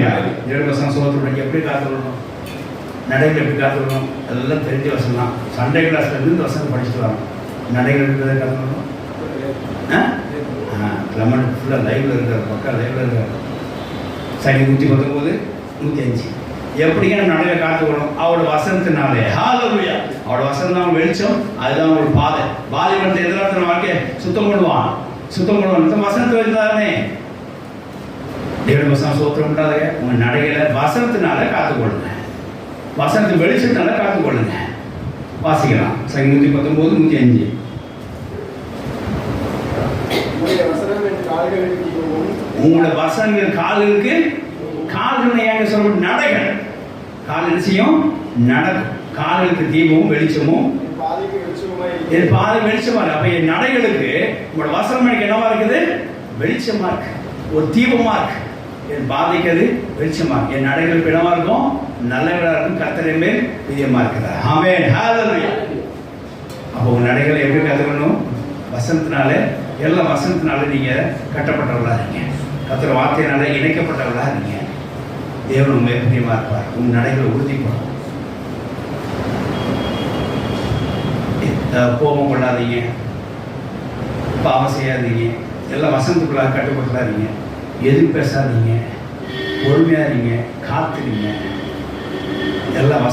ஹalleluya. தேவவசனம் சோத்திரம் எப்படி காத்துக்கணும், நடைகள் எப்படி காத்துக்கணும், அதெல்லாம் தெரிஞ்ச வசனம் தான். சண்டே கிளாஸ்ல இருந்து வசனம் படிச்சுட்டு வரோம். நடைகள் எப்படி காத்துக்கணும், லெமன் ஃபுல்லாக லைவ்ல இருக்கார், பக்கம் லைவ்ல இருக்கார். சரி 119 105 எப்படிங்க நம்ம நடையை காத்துக்கணும், அவரோட வசனத்தினாலே. ஹalleluya. அவரோட வசனம் தான் வெளிச்சம், அதுதான் ஒரு பாதை. வாலிபத்தை எதிர்காலத்தின் வாழ்க்கையை சுத்தம் பண்ணுவான். இந்த வசனத்தை வச்சுதானே. தேவனுடைய வசனம் சோத்திரம் பண்ணாதே. உங்க நடைகளை வசனத்தினால காத்துக்கொள்ளுங்க, வசனத்து வெளிச்சத்தினால காத்துக்கொள்ளுங்க. வாசிக்கலாம். சரி 119 105 உங்களோட வசனங்கள் கால்களுக்கு, கால்களை ஏங்க சொல்ல, நடைகள் கால் நிச்சயம் நடக்கும். கால்களுக்கு தீபமும் வெளிச்சமும், என் பாதை வெளிச்சமா இருக்கு. அப்ப என் நடைகளுக்கு உங்களோட வசனம் எனக்கு என்னவா இருக்குது, வெளிச்சமா இருக்கு, ஒரு தீபமா இருக்கு. என் பாதைக்கு அது வெளிச்சமா இருக்கு. என் நடைகளுக்கு என்னவா இருக்கும், நல்லவரா இருக்கும், கர்த்தரின் மேல் பிரியமா இருக்குது. ஆமென் ஹalleluya. அப்போ உங்க நடைகளை எப்படி கத்துக்கணும், வசனத்தினால. எல்லா வசனத்தினால நீங்க கட்டப்பட்டவர்களா இருக்கீங்க, கர்த்தர் வார்த்தையினால இணைக்கப்பட்டவர்களா இருக்கீங்க. தேவன் உங்க பிரியமா இருப்பார். உங்க நடைகளை உறுதிப்படும். கோபம் கொள்ளாதீங்க, பாவம் செய்யாதீங்க, எல்லாம் வசனத்துக்குள்ளாக கட்டுப்பட்டுறாதீங்க. எதுவும் பேசாதீங்க, பொறுமையா இருங்க, காத்துறீங்க. எல்லாம்